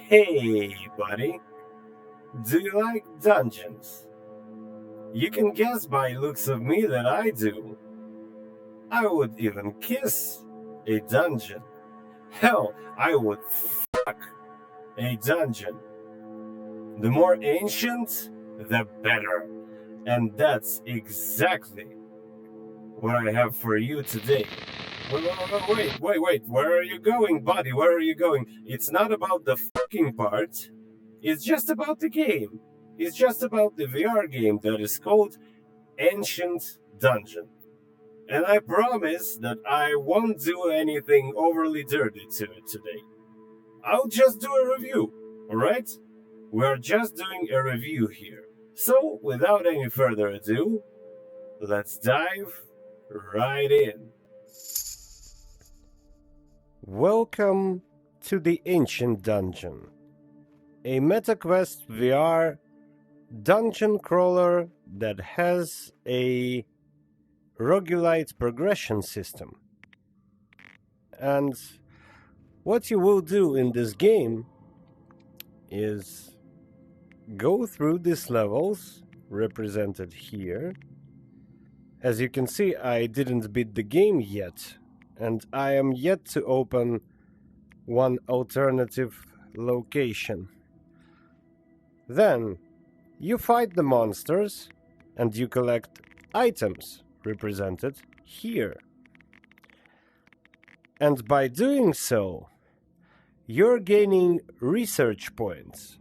Hey, buddy. Do you like dungeons? You can guess by looks of me that I do. I would even kiss a dungeon. Hell, I would fuck a dungeon. The more ancient, the better. And that's exactly what I have for you today. Wait. Where are you going, buddy? Where are you going? It's not about the fucking part. It's just about the game. It's just about the VR game that is called Ancient Dungeon. And I promise that I won't do anything overly dirty to it today. I'll just do a review, alright? We're just doing a review here. So, without any further ado, let's dive right in. Welcome to the Ancient Dungeon, a MetaQuest VR dungeon crawler that has a roguelite progression system. And what you will do in this game is go through these levels represented here. As you can see, I didn't beat the game yet, and I am yet to open one alternative location. Then you fight the monsters and you collect items represented here. And by doing so, you're gaining research points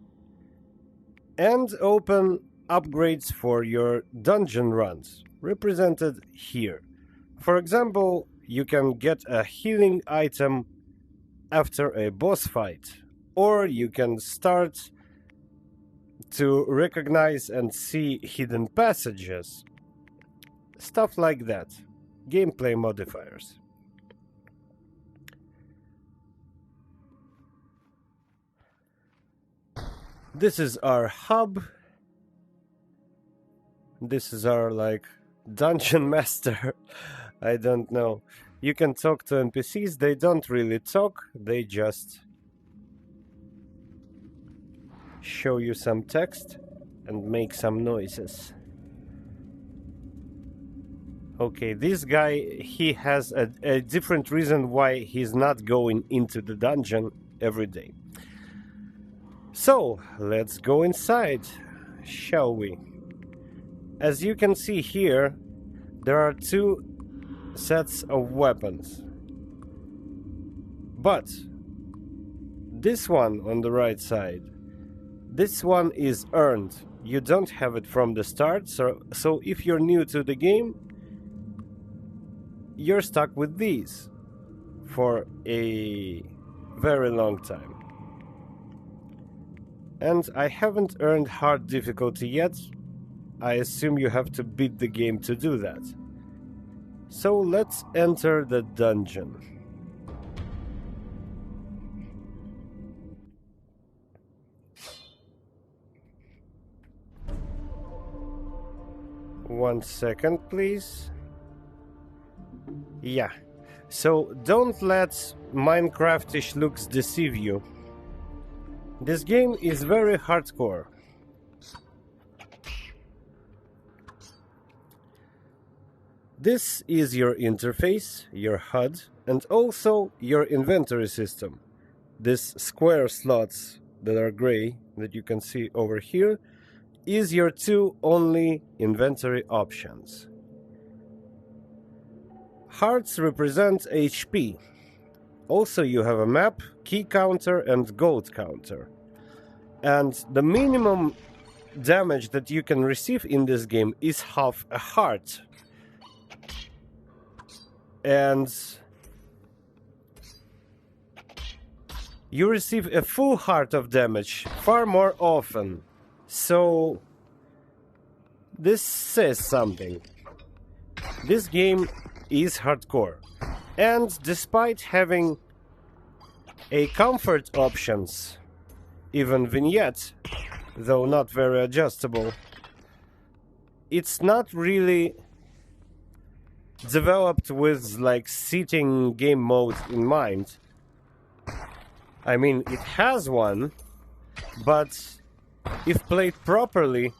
and open upgrades for your dungeon runs represented here. For example, you can get a healing item after a boss fight, or you can start to recognize and see hidden passages. Stuff like that. Gameplay modifiers. This is our hub. This is our, dungeon master. I don't know. You can talk to NPCs. They don't really talk. They just show you some text and make some noises. Okay, this guy, he has a different reason why he's not going into the dungeon every day. So, let's go inside, shall we? As you can see here, there are two sets of weapons. But this one on the right side, this one is earned. You don't have it from the start, so if you're new to the game, you're stuck with these for a very long time. And I haven't earned hard difficulty yet. I assume you have to beat the game to do that. So let's enter the dungeon. One second, please. Yeah. So don't let Minecraftish looks deceive you. This game is very hardcore. This is your interface, your HUD, and also your inventory system. These square slots that are gray, that you can see over here, is your two only inventory options. Hearts represent HP. Also, you have a map, key counter, and gold counter. And the minimum damage that you can receive in this game is half a heart. And you receive a full heart of damage far more often. So this says something. This game is hardcore. And despite having a comfort options, even vignette, though not very adjustable, it's not really developed with sitting game mode in mind. I mean, it has one, but if played properly,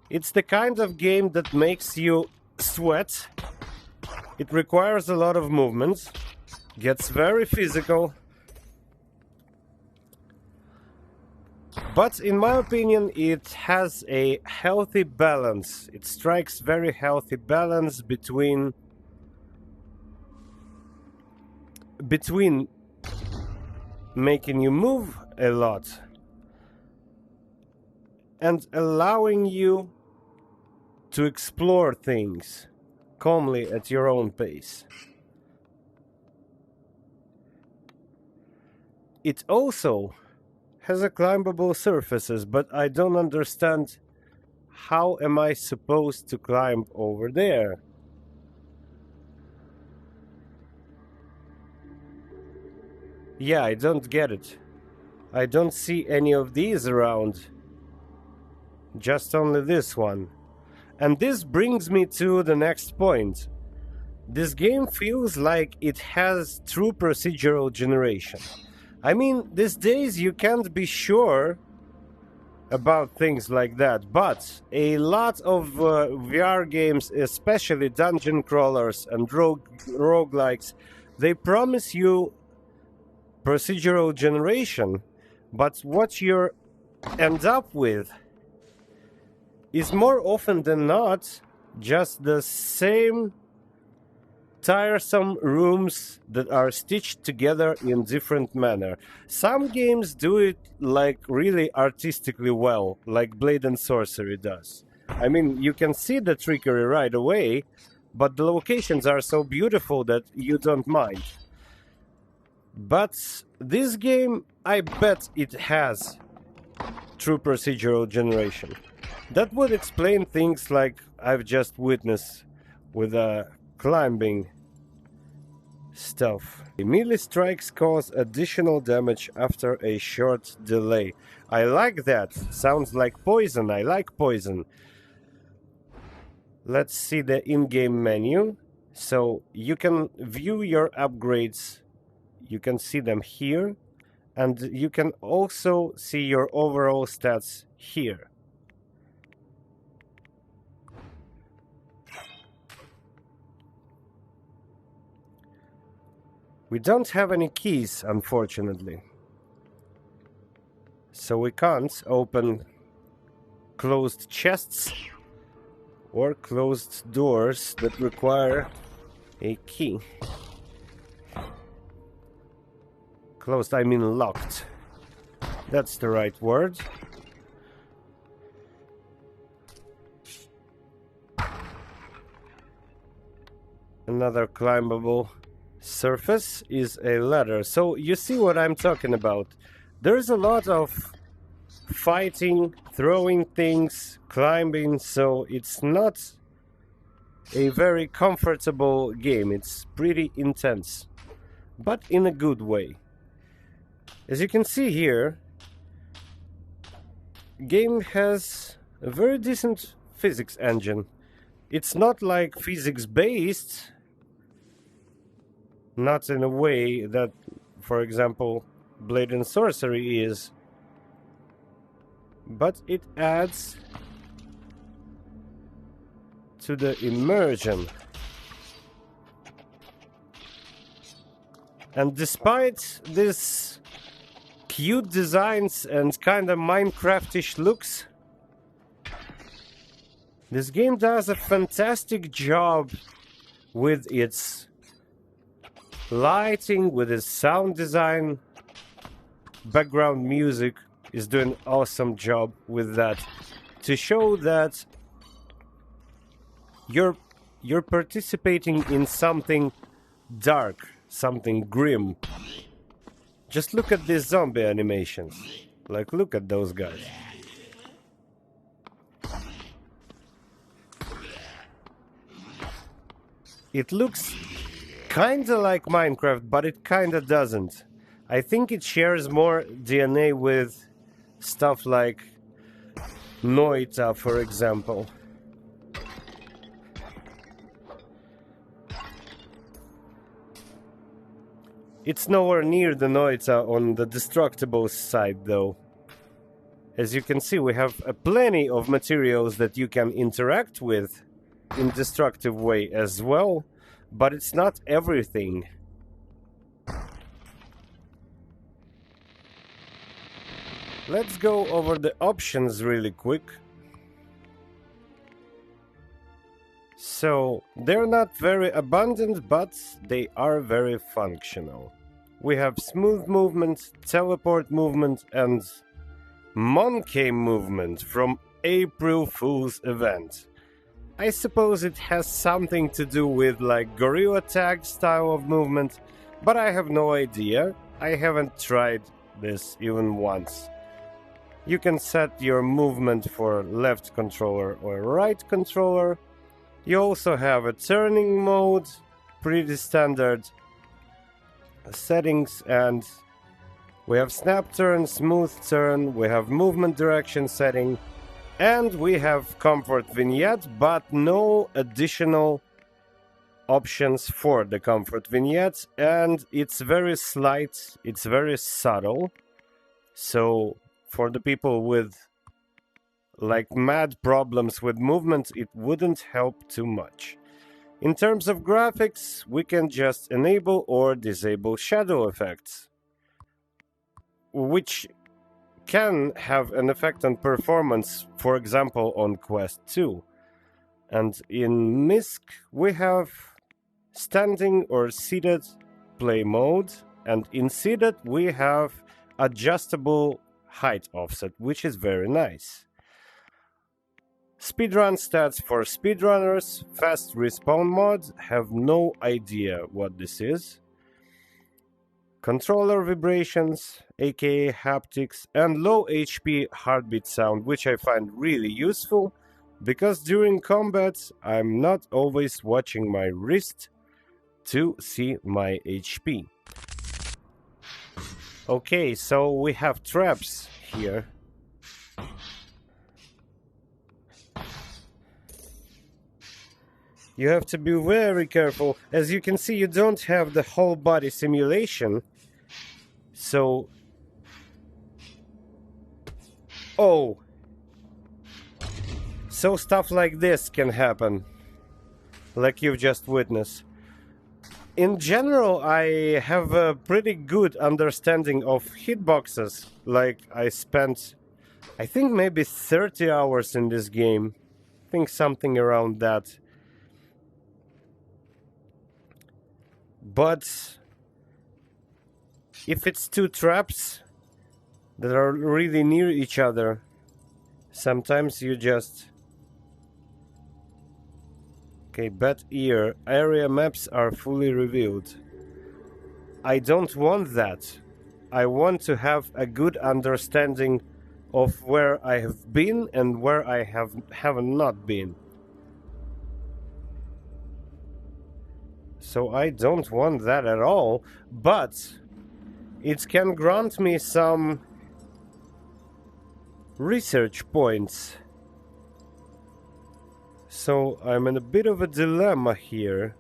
it's the kind of game that makes you sweat. It requires a lot of movement, gets very physical, but in my opinion it has a healthy balance. It strikes very healthy balance between making you move a lot and allowing you to explore things calmly at your own pace. It also has a climbable surfaces, but I don't understand how am I supposed to climb over there? Yeah, I don't get it. I don't see any of these around. Just only this one. And this brings me to the next point. This game feels like it has true procedural generation. I mean, these days you can't be sure about things like that, but a lot of VR games, especially dungeon crawlers and roguelikes, they promise you procedural generation, but what you end up with is more often than not just the same tiresome rooms that are stitched together in different manner. Some games do it like really artistically well, like Blade and Sorcery does. I mean, you can see the trickery right away, but the locations are so beautiful that you don't mind. But this game, I bet it has true procedural generation. That would explain things like I've just witnessed with climbing stuff. Melee strikes cause additional damage after a short delay. I like that. Sounds like poison. I like poison. Let's see the in-game menu. So you can view your upgrades. You can see them here. And you can also see your overall stats here. We don't have any keys, unfortunately. So we can't open closed chests or closed doors that require a key. Closed, I mean locked. That's the right word. Another climbable surface is a ladder. So you see what I'm talking about. There's a lot of fighting, throwing things, climbing, so it's not a very comfortable game. It's pretty intense, but in a good way. As you can see here, game has a very decent physics engine. It's not like physics based, not in a way that, for example, Blade and Sorcery is, but it adds to the immersion. And despite this cute designs and kind of Minecraftish looks, this game does a fantastic job with its lighting, with its sound design. Background music is doing an awesome job with that, to show that you're participating in something dark, something grim. Just look at these zombie animations. Like, look at those guys. It looks kinda like Minecraft, but it kinda doesn't. I think it shares more DNA with stuff like Noita, for example. It's nowhere near the Noita on the Destructible side, though. As you can see, we have plenty of materials that you can interact with in destructive way as well, but it's not everything. Let's go over the options really quick. So, they're not very abundant, but they are very functional. We have smooth movement, teleport movement, and monkey movement from April Fool's event. I suppose it has something to do with like gorilla tag style of movement, but I have no idea. I haven't tried this even once. You can set your movement for left controller or right controller. You also have a turning mode, pretty standard settings, and we have snap turn, smooth turn, we have movement direction setting, and we have comfort vignette, but no additional options for the comfort vignette, and it's very slight, it's very subtle. So for the people with like mad problems with movement, it wouldn't help too much. In terms of graphics, we can just enable or disable shadow effects, which can have an effect on performance, for example on Quest 2. And in MISC we have standing or seated play mode, and in seated we have adjustable height offset, which is very nice. Speedrun stats for speedrunners, fast respawn mod, have no idea what this is. Controller vibrations, aka haptics, and low HP heartbeat sound, which I find really useful, because during combat I'm not always watching my wrist to see my HP. Okay, so we have traps here. You have to be very careful. As you can see, you don't have the whole body simulation. So... oh! So stuff like this can happen. Like you've just witnessed. In general, I have a pretty good understanding of hitboxes. Like, I spent, I think maybe 30 hours in this game. I think something around that. But if it's two traps that are really near each other, sometimes you just... okay, bad ear. Area maps are fully revealed. I don't want that. I want to have a good understanding of where I have been and where I have not been. So I don't want that at all, but it can grant me some research points. So I'm in a bit of a dilemma here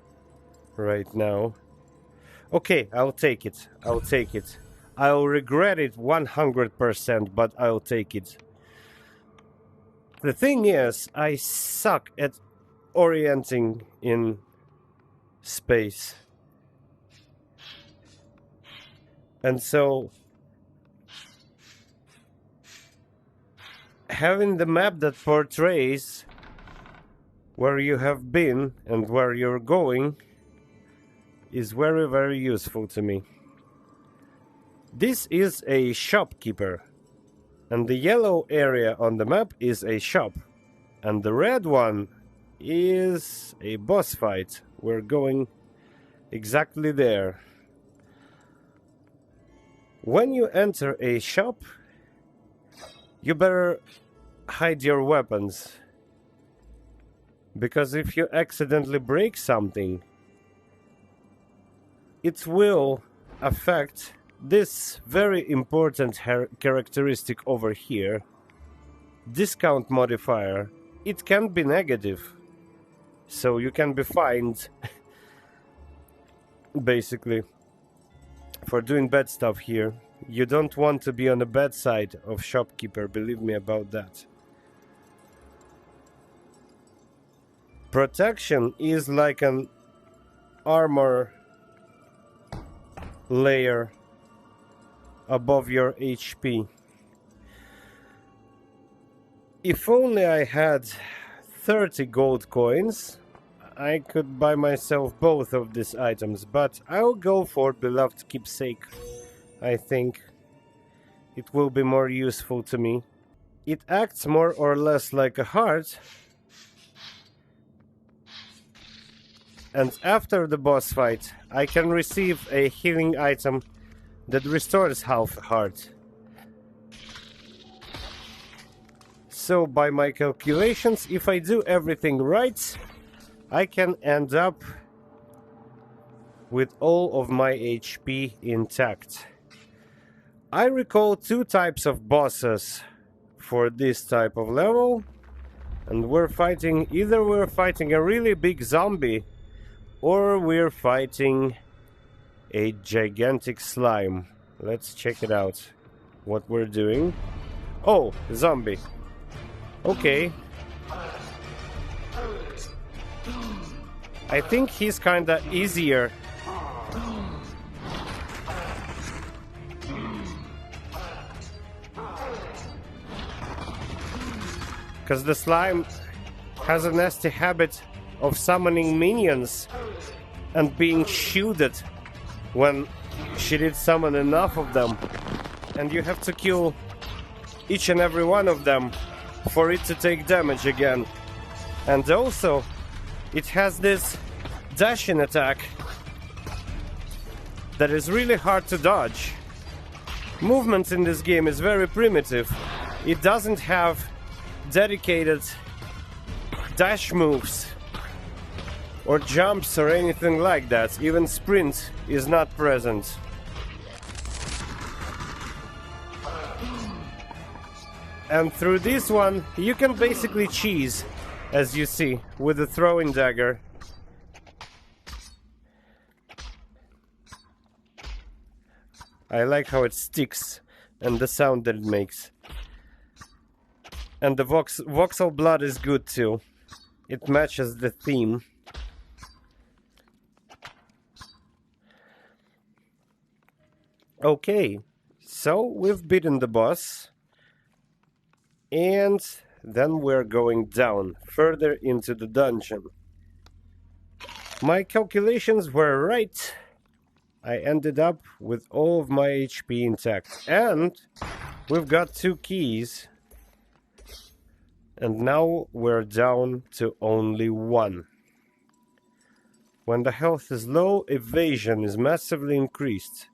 right now. Okay, I'll take it. I'll take it. I'll regret it 100%, but I'll take it. The thing is, I suck at orienting in space. And so having the map that portrays where you have been and where you're going is very, very useful to me. This is a shopkeeper, and the yellow area on the map is a shop, and the red one is a boss fight. We're going exactly there. When you enter a shop, you better hide your weapons, because if you accidentally break something, it will affect this very important characteristic over here, discount modifier. It can be negative, so you can be fined basically for doing bad stuff here. You don't want to be on the bad side of shopkeeper, believe me about that. Protection is like an armor layer above your HP. If only I had 30 gold coins, I could buy myself both of these items, but I'll go for beloved keepsake. I think it will be more useful to me. It acts more or less like a heart, and after the boss fight, I can receive a healing item that restores half a heart. So by my calculations, if I do everything right, I can end up with all of my HP intact. I recall two types of bosses for this type of level, and either we're fighting a really big zombie or we're fighting a gigantic slime. Let's check it out, what we're doing. Oh, zombie. Okay. I think he's kinda easier. Because the slime has a nasty habit of summoning minions and being shielded when she did summon enough of them. And you have to kill each and every one of them for it to take damage again. And also, it has this dashing attack that is really hard to dodge. Movement in this game is very primitive. It doesn't have dedicated dash moves or jumps or anything like that. Even sprint is not present. And through this one, you can basically cheese, as you see, with the throwing dagger. I like how it sticks and the sound that it makes. And the voxel blood is good too. It matches the theme. Okay, so we've beaten the boss. And then we're going down, further into the dungeon. My calculations were right. I ended up with all of my HP intact. And we've got 2 keys. And now we're down to only 1. When the health is low, evasion is massively increased.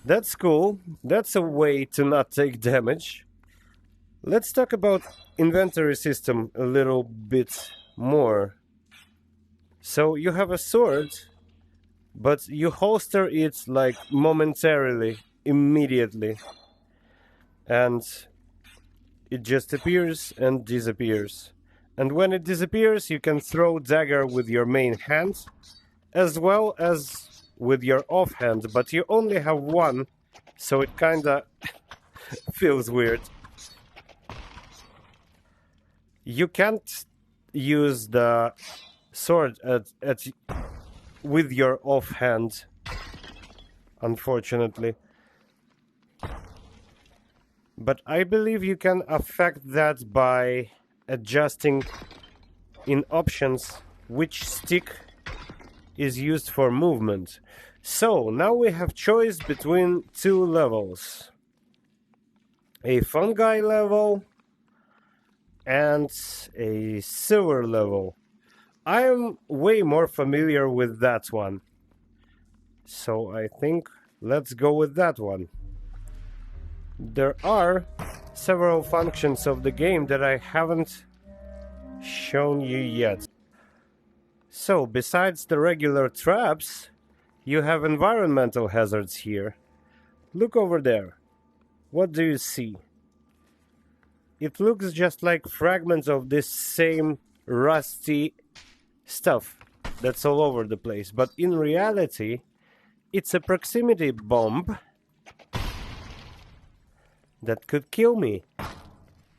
That's cool. That's a way to not take damage. Let's talk about inventory system a little bit more. So you have a sword, but you holster it like momentarily, immediately. And it just appears and disappears. And when it disappears, you can throw dagger with your main hand, as well as with your offhand, but you only have one, so it kinda feels weird. You can't use the sword with your offhand, unfortunately. But I believe you can affect that by adjusting in options which stick is used for movement. So now we have choice between 2 levels. A fungi level and a sewer level. I am way more familiar with that one. So I think let's go with that one. There are several functions of the game that I haven't shown you yet. So besides the regular traps, you have environmental hazards here. Look over there. What do you see? It looks just like fragments of this same rusty stuff that's all over the place. But in reality, it's a proximity bomb that could kill me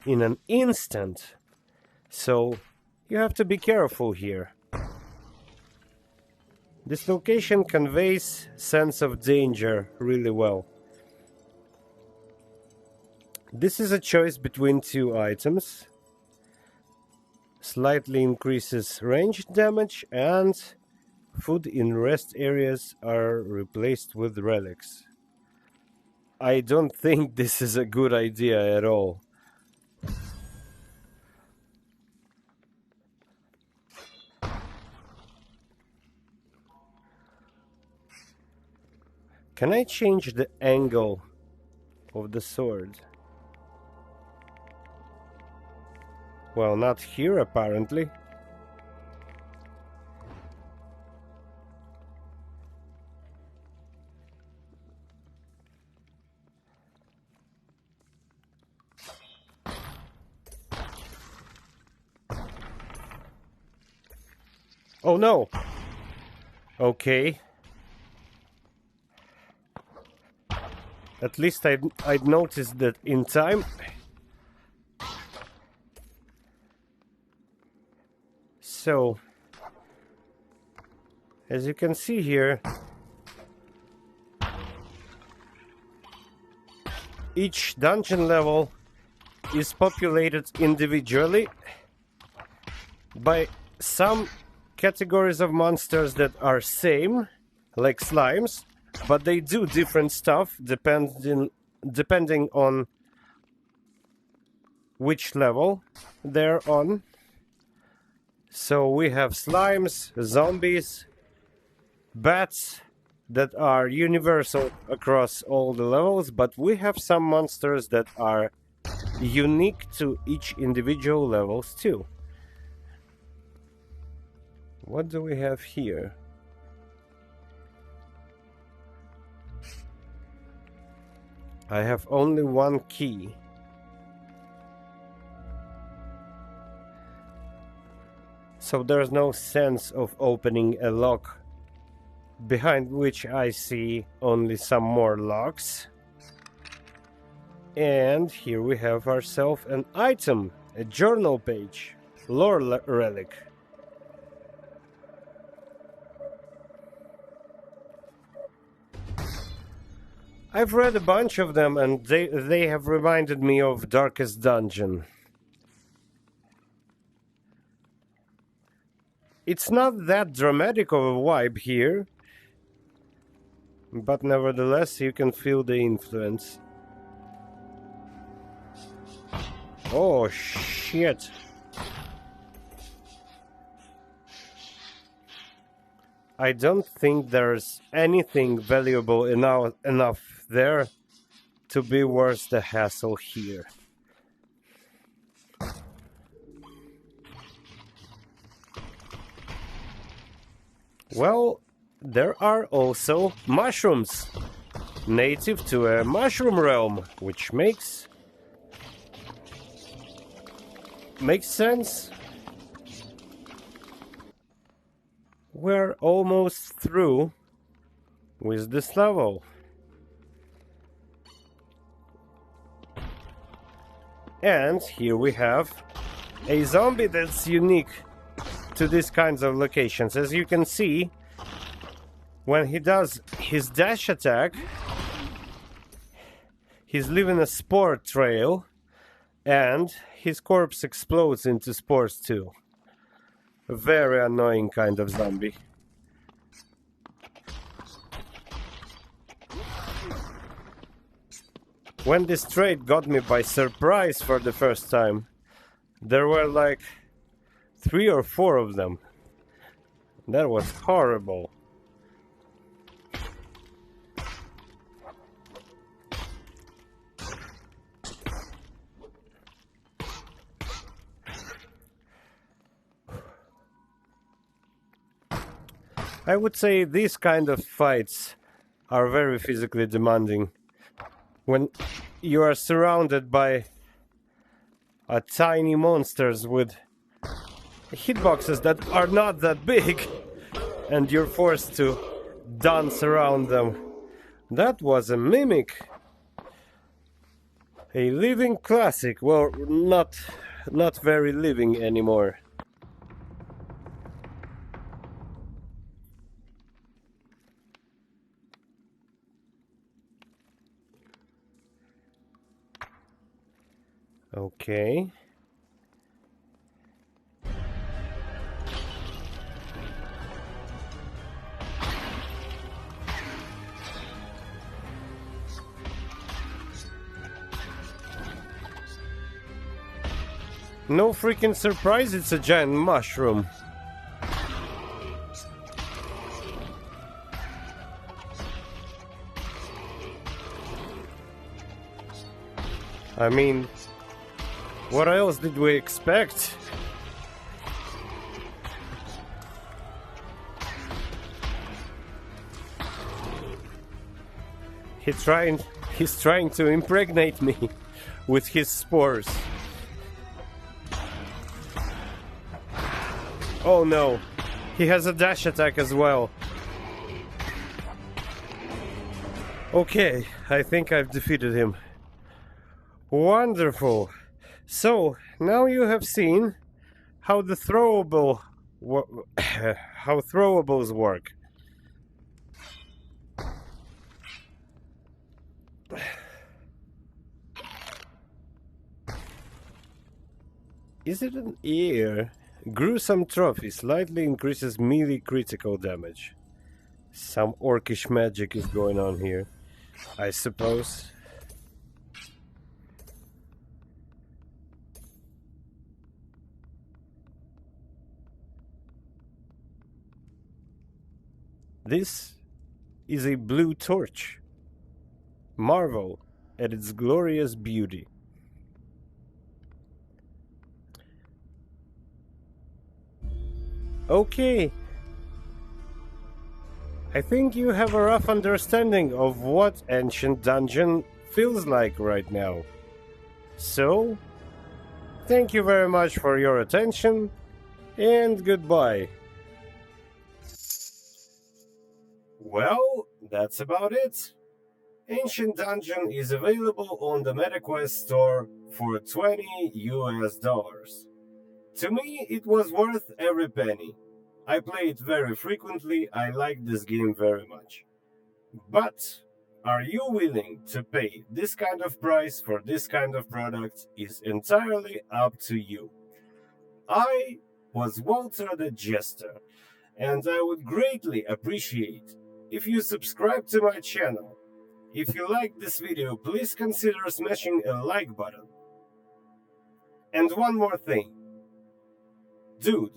in an instant. So you have to be careful here. This location conveys sense of danger really well. This is a choice between two items. Slightly increases range damage, and food in rest areas are replaced with relics. I don't think this is a good idea at all. Can I change the angle of the sword? Well, not here apparently. Oh no! Okay. At least I'd noticed that in time. So, as you can see here, each dungeon level is populated individually by some categories of monsters that are same, like slimes, but they do different stuff depending on which level they're on. So we have slimes, zombies, bats that are universal across all the levels, but we have some monsters that are unique to each individual levels too. What do we have here? I have only one key. So there's no sense of opening a lock, behind which I see only some more locks. And here we have ourselves an item, a journal page, lore relic. I've read a bunch of them, and they have reminded me of Darkest Dungeon. It's not that dramatic of a vibe here, but nevertheless you can feel the influence. Oh shit! I don't think there's anything valuable enough there to be worth the hassle here. Well, there are also mushrooms, native to a mushroom realm, which makes sense. We're almost through with this level. And here we have a zombie that's unique to these kinds of locations. As you can see, when he does his dash attack, he's leaving a spore trail, and his corpse explodes into spores too. A very annoying kind of zombie. When this trait got me by surprise for the first time, there were like 3 or 4 of them. That was horrible. I would say these kind of fights are very physically demanding. When you are surrounded by tiny monsters with hitboxes that are not that big, and you're forced to dance around them. That was a mimic. A living classic. Well, not very living anymore. Okay. No freaking surprise, it's a giant mushroom. I mean, what else did we expect? He's trying to impregnate me with his spores. Oh no, he has a dash attack as well. Okay, I think I've defeated him. Wonderful. So, now you have seen how the how throwables work. Is it an ear? Gruesome trophy slightly increases melee critical damage. Some orcish magic is going on here, I suppose. This is a blue torch. Marvel at its glorious beauty. Okay. I think you have a rough understanding of what Ancient Dungeon feels like right now. So, thank you very much for your attention, and goodbye. Well, that's about it. Ancient Dungeon is available on the MetaQuest store for $20 US. To me, it was worth every penny. I play it very frequently, I like this game very much. But, are you willing to pay this kind of price for this kind of product is entirely up to you. I was Walter the Jester, and I would greatly appreciate if you subscribe to my channel. If you like this video, please consider smashing a like button. And one more thing. Dude,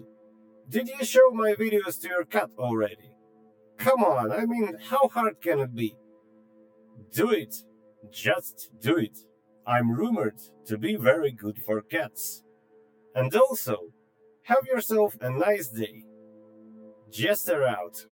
did you show my videos to your cat already? Come on, I mean, how hard can it be? Do it. Just do it. I'm rumored to be very good for cats. And also, have yourself a nice day. Jester out.